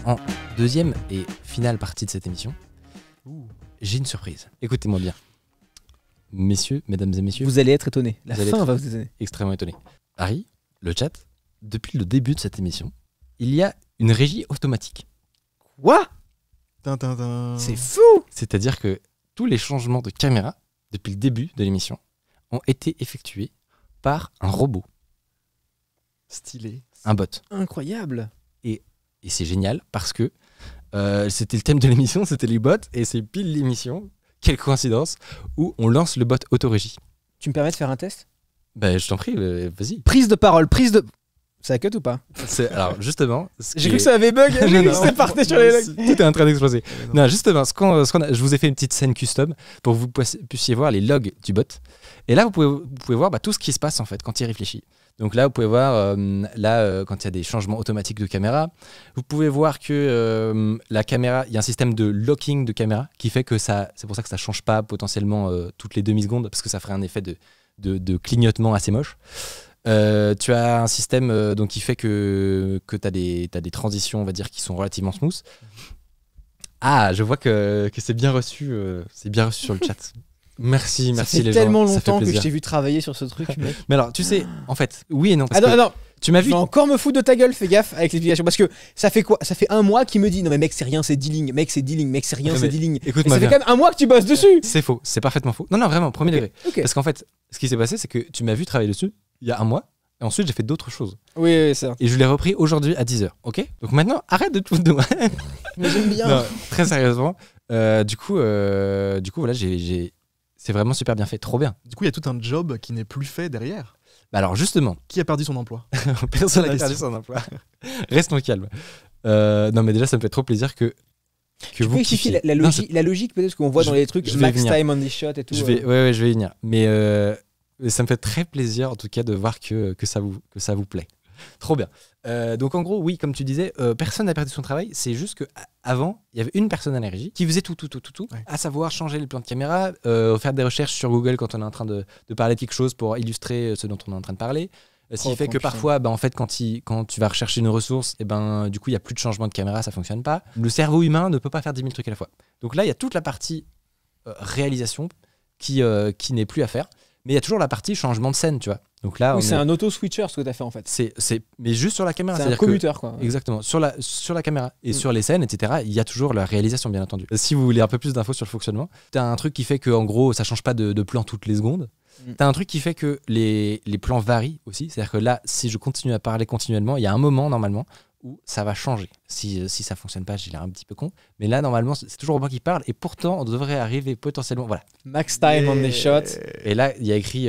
En deuxième et finale partie de cette émission, j'ai une surprise. Écoutez-moi bien. Messieurs, mesdames et messieurs. Vous allez être étonnés. La Vous allez fin être va vous étonner. extrêmement étonné. Harry, le chat, depuis le début de cette émission, il y a une régie automatique. Quoi? Tintin. C'est fou! C'est-à-dire que tous les changements de caméra, depuis le début de l'émission, ont été effectués par un robot, Stylé. un bot. Incroyable! Et c'est génial parce que c'était le thème de l'émission, c'était les bots, et c'est pile l'émission, quelle coïncidence, où on lance le bot autorégie. Tu me permets de faire un test? Ben, je t'en prie, vas-y. Prise de parole, prise de... Ça cut ou pas? Alors justement... ce J'ai qui cru est- que ça avait bug, j'ai Non, cru que non. c'était parti sur les logs. Tout est en train d'exploser. Non, justement, je vous ai fait une petite scène custom pour que vous puissiez voir les logs du bot. Et là, vous pouvez voir tout ce qui se passe en fait quand il réfléchit. Donc là, vous pouvez voir quand il y a des changements automatiques de caméra. Vous pouvez voir que la caméra, il y a un système de locking de caméra qui fait que ça, c'est pour ça que ça change pas potentiellement toutes les demi-secondes parce que ça ferait un effet de clignotement assez moche. Tu as un système donc qui fait que tu as des transitions, on va dire, qui sont relativement smooth. Ah, je vois que c'est bien reçu sur le chat. Merci Ça les fait gens. tellement Ça fait longtemps que je plaisir. t'ai vu travailler sur ce truc, mec. Mais alors, tu sais, en fait, oui et non. Parce Ah non, que non, tu m'as je vu. vais encore me foutre de ta gueule, fais gaffe avec l'explication. Parce que ça fait quoi? Ça fait un mois qu'il me dit non mais mec c'est rien, c'est 10 lignes, mec c'est 10 lignes, mec c'est rien, Non, c'est mais 10 lignes. Et Écoute-moi ça fait bien. quand même un mois que tu bosses dessus. C'est faux, c'est parfaitement faux. Non, non, vraiment, premier degré. Ok. Parce qu'en fait, ce qui s'est passé, c'est que tu m'as vu travailler dessus il y a un mois, et ensuite j'ai fait d'autres choses. Oui, oui, ça. Et je l'ai repris aujourd'hui à 10h, ok? Donc maintenant, arrête de te foutre de moi. Mais j'aime bien. Non, très sérieusement. Du coup, voilà, c'est vraiment super bien fait, trop bien. Du coup, il y a tout un job qui n'est plus fait derrière. Bah alors justement, Qui a perdu son emploi? personne n'a La perdu question. son emploi. Restons calmes. Non, mais déjà, ça me fait trop plaisir que Tu peux vous expliquer kiffiez. la Non, logique, la logique peut-être qu'on voit je- dans les trucs je vais max venir. time on this shot et tout. Je vais, ouais, je vais y venir. Mais ça me fait très plaisir, en tout cas, de voir que ça vous plaît. Trop bien. Donc, en gros, oui, comme tu disais, personne n'a perdu son travail. C'est juste qu'avant, il y avait une personne à la régie qui faisait tout, Ouais. à savoir changer les plans de caméra, faire des recherches sur Google quand on est en train de parler de quelque chose pour illustrer ce dont on est en train de parler. Ce qui Oh, fait que putain. parfois, en fait, quand tu vas rechercher une ressource, et du coup, il n'y a plus de changement de caméra, ça fonctionne pas. Le cerveau humain ne peut pas faire 10 000 trucs à la fois. Donc là, il y a toute la partie réalisation qui n'est plus à faire. Mais il y a toujours la partie changement de scène, tu vois. Donc là, Oui, on c'est est- un auto-switcher ce que t'as fait en fait. mais juste sur la caméra. C'est un C'est-à-dire que- commuteur quoi. Exactement, sur la caméra et Mm. sur les scènes, etc. Il y a toujours la réalisation, bien entendu. Si vous voulez un peu plus d'infos sur le fonctionnement, t'as un truc qui fait que, en gros, ça change pas de plan toutes les secondes. Mm. T'as un truc qui fait que les plans varient aussi. C'est-à-dire que là, si je continue à parler continuellement, il y a un moment, normalement, où ça va changer. Si ça fonctionne pas, j'ai l'air un petit peu con. Mais là, normalement, c'est toujours moi qui parle. Et pourtant, on devrait arriver potentiellement. Voilà. Max time on this shot. Et là, il y a écrit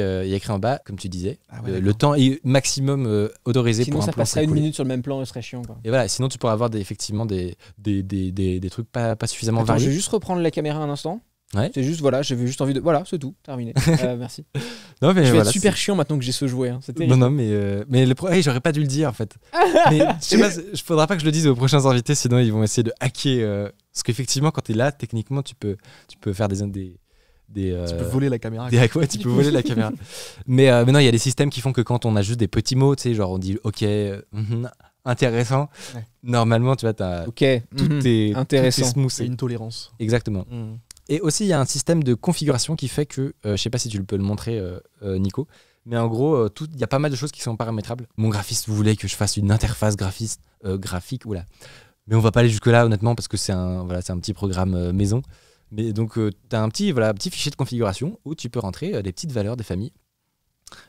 en bas, comme tu disais, Ah ouais, le d'accord. temps est maximum autorisé Sinon pour un ça plan. passerait une s'écouler. minute sur le même plan, ce serait chiant quoi. Et voilà, sinon tu pourras avoir effectivement des trucs pas suffisamment Attends, je vais variés. juste reprendre la caméra un instant. Ouais. C'est juste voilà, j'avais juste envie de voilà, c'est tout, terminé. Merci. Non, mais Je vais voilà, être super chiant maintenant que j'ai ce jouet. Hein. C'était. Non, non, mais j'aurais pas dû le dire en fait. Mais je sais pas, faudra pas que je le dise aux prochains invités, sinon ils vont essayer de hacker. Parce qu'effectivement, quand t'es là, techniquement, tu peux faire des Tu peux voler la caméra. des hacks, ouais, tu peux voler la caméra. Mais non, il y a des systèmes qui font que quand on a juste des petits mots, tu sais, genre on dit OK, intéressant. Ouais. Normalement, tu vois, Ok. tout est Intéressant. tout est smooth. C'est une tolérance. Exactement. Et aussi, il y a un système de configuration qui fait que, je sais pas si tu peux le montrer, Nico, mais en gros, il y a pas mal de choses qui sont paramétrables. Mon graphiste voulait que je fasse une interface graphique, oula. Mais on va pas aller jusque-là, honnêtement, parce que c'est un petit programme maison. Mais donc, tu as un petit fichier de configuration où tu peux rentrer des petites valeurs des familles.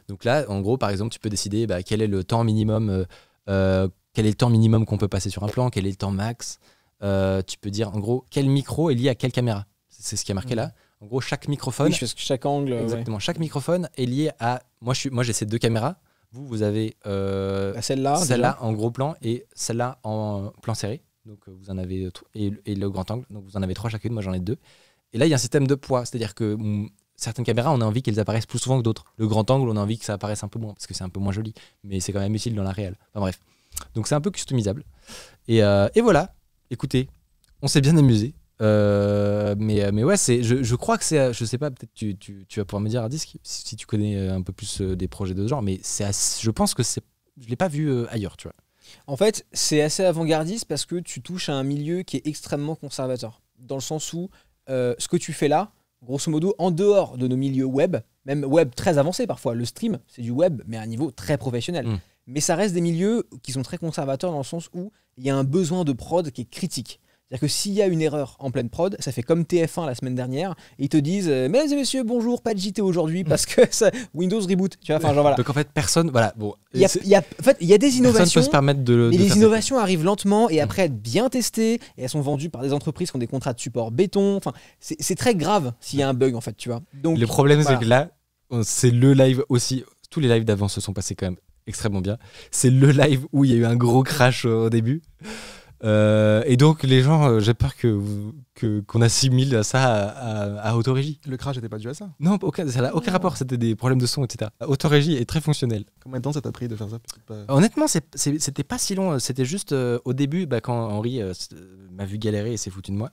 Donc là, en gros, par exemple, tu peux décider quel est le temps minimum qu'on peut passer sur un plan, quel est le temps max. Tu peux dire, en gros, quel micro est lié à quelle caméra. C'est ce qui est marqué là. En gros, chaque microphone, Oui, parce que chaque angle. Ouais. exactement, chaque microphone est lié à. Moi, j'ai ces deux caméras. Vous avez Celle-là. celle-là en gros plan et celle-là en plan serré. Donc vous en avez et le grand angle. Donc vous en avez 3 chacune. Moi, j'en ai 2. Et là, il y a un système de poids, c'est-à-dire que certaines caméras, on a envie qu'elles apparaissent plus souvent que d'autres. Le grand angle, on a envie que ça apparaisse un peu moins parce que c'est un peu moins joli, mais c'est quand même utile dans la réelle. Enfin bref. Donc c'est un peu customisable. Et voilà. Écoutez, on s'est bien amusé. Mais ouais, je crois que c'est, je sais pas, peut-être tu vas pouvoir me dire à disque si tu connais un peu plus des projets de ce genre, mais je pense que je l'ai pas vu ailleurs, tu vois. En fait, c'est assez avant-gardiste parce que tu touches à un milieu qui est extrêmement conservateur. Dans le sens où ce que tu fais là, grosso modo, en dehors de nos milieux web, même web très avancé parfois, le stream, c'est du web, mais à un niveau très professionnel. Mais ça reste des milieux qui sont très conservateurs dans le sens où il y a un besoin de prod qui est critique. C'est-à-dire que s'il y a une erreur en pleine prod, ça fait comme TF1 la semaine dernière, et ils te disent mesdames et messieurs, bonjour, pas de JT aujourd'hui parce que Windows reboot. Tu vois, enfin, genre, voilà. Donc en fait, personne. Voilà, bon, en fait, il y a des innovations. Personne peut se permettre mais de les faire innovations arrivent lentement et après être bien testées, et elles sont vendues par des entreprises qui ont des contrats de support béton. Enfin, c'est très grave s'il y a un bug en fait, tu vois. Donc, le problème, voilà. c'est que là, c'est le live aussi. Tous les lives d'avant se sont passés quand même extrêmement bien. C'est le live où il y a eu un gros crash au début. Et donc les gens, j'ai peur qu'on assimile ça à autorégie. Le crash n'était pas dû à ça. Non, ça n'a aucun rapport, c'était des problèmes de son, etc. Autorégie est très fonctionnelle. Combien de temps ça t'a pris de faire ça? Honnêtement, c'était pas si long, c'était juste au début, quand Henri m'a vu galérer et s'est foutu de moi.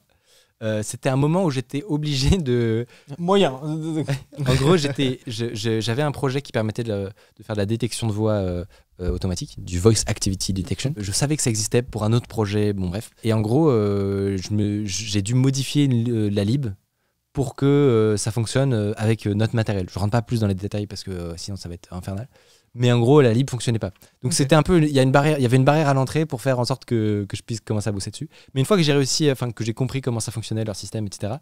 C'était un moment où j'étais obligé de... Moyen. En gros, j'avais un projet qui permettait de faire de la détection de voix automatique, du Voice Activity Detection. Je savais que ça existait pour un autre projet, bon bref. Et en gros, j'ai dû modifier la lib pour que ça fonctionne avec notre matériel. Je rentre pas plus dans les détails parce que sinon ça va être infernal. Mais en gros, la lib fonctionnait pas. Donc c'était un peu, il y avait une barrière à l'entrée pour faire en sorte que je puisse commencer à bosser dessus. Mais une fois que j'ai réussi, que j'ai compris comment ça fonctionnait, leur système, etc.,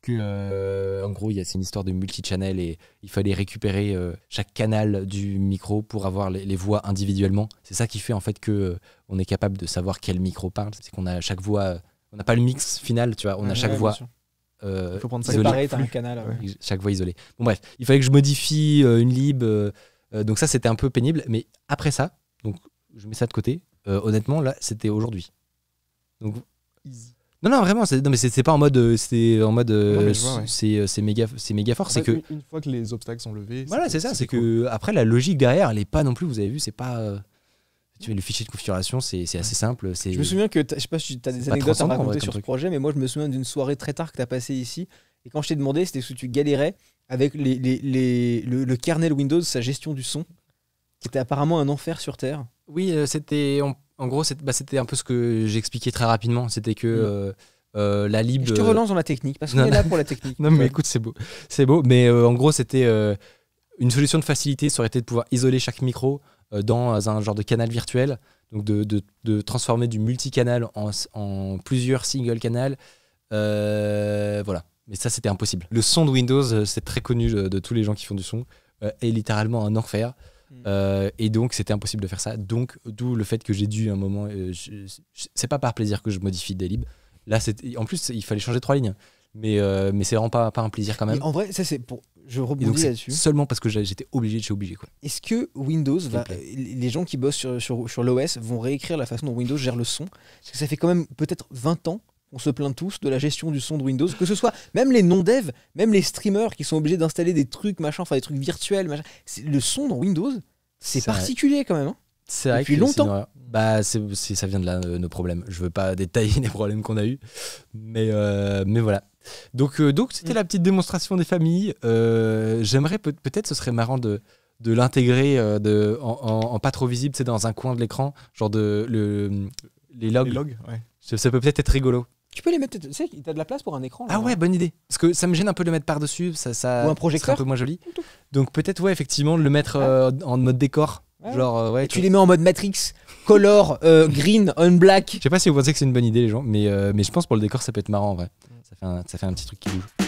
en gros, c'est une histoire de multi-channel et il fallait récupérer chaque canal du micro pour avoir les voix individuellement. C'est ça qui fait en fait que on est capable de savoir quel micro parle. C'est qu'on a chaque voix, on n'a pas le mix final, tu vois, on a chaque voix. Il faut prendre ça séparé, t'as un canal. Chaque voix isolée. Bon bref, il fallait que je modifie une lib. Donc ça, c'était un peu pénible. Mais après ça, donc je mets ça de côté. Honnêtement, là, c'était aujourd'hui. Donc easy. Non, vraiment, c'est pas en mode. C'est en mode. C'est méga fort. En C'est fait, que. une fois que les obstacles sont levés. Voilà, c'est ça. C'est que après, la logique derrière, elle est pas non plus. Vous avez vu, c'est pas. Tu vois, le fichier de configuration, c'est assez simple. Je me souviens que, je sais pas si tu as des anecdotes à me raconter sur ce projet, mais moi, je me souviens d'une soirée très tard que tu as passée ici. Et quand je t'ai demandé, c'était parce que tu galérais avec le kernel Windows, sa gestion du son, qui était apparemment un enfer sur Terre. Oui, c'était. En gros, c'était un peu ce que j'expliquais très rapidement. C'était que la lib. Je te relance dans la technique, parce qu'on est là pour la technique. Non, mais écoute, c'est beau. Mais en gros, c'était une solution de facilité, ça aurait été de pouvoir isoler chaque micro dans un genre de canal virtuel. Donc de transformer du multicanal en plusieurs single canal. Voilà. Mais ça, c'était impossible. Le son de Windows, c'est très connu de tous les gens qui font du son, est littéralement un enfer. Et donc, c'était impossible de faire ça. Donc, d'où le fait que j'ai dû un moment. C'est pas par plaisir que je modifie des libs. Là, en plus, il fallait changer 3 lignes. Mais c'est vraiment pas un plaisir quand même. Mais en vrai, ça, c'est pour. Je rebondis là-dessus. Seulement parce que j'étais obligé de chez obligé. Est-ce que Windows les gens qui bossent sur l'OS vont réécrire la façon dont Windows gère le son? Parce que ça fait quand même peut-être 20 ans. On se plaint tous de la gestion du son de Windows, que ce soit même les non-devs, même les streamers qui sont obligés d'installer des trucs, machin, enfin des trucs virtuels, machin. Le son dans Windows, c'est particulier quand même. Hein. C'est vrai. Depuis longtemps. Ça vient de là nos problèmes. Je veux pas détailler les problèmes qu'on a eu, mais voilà. Donc c'était la petite démonstration des familles. J'aimerais peut-être, ce serait marrant de l'intégrer en pas trop visible, c'est dans un coin de l'écran, genre les logs. Les logs, ouais. Ça peut peut-être être rigolo. Tu peux les mettre, tu sais, t'as de la place pour un écran. Là, ah ouais, bonne idée. Parce que ça me gêne un peu de le mettre par-dessus, ou un projecteur, un peu moins joli. Donc peut-être, ouais, effectivement, de le mettre en mode décor. Ouais. Genre, ouais, et tu les mets en mode Matrix, color, green, on black. Je sais pas si vous pensez que c'est une bonne idée, les gens, mais je pense pour le décor, ça peut être marrant en vrai. Ça fait un petit truc qui bouge.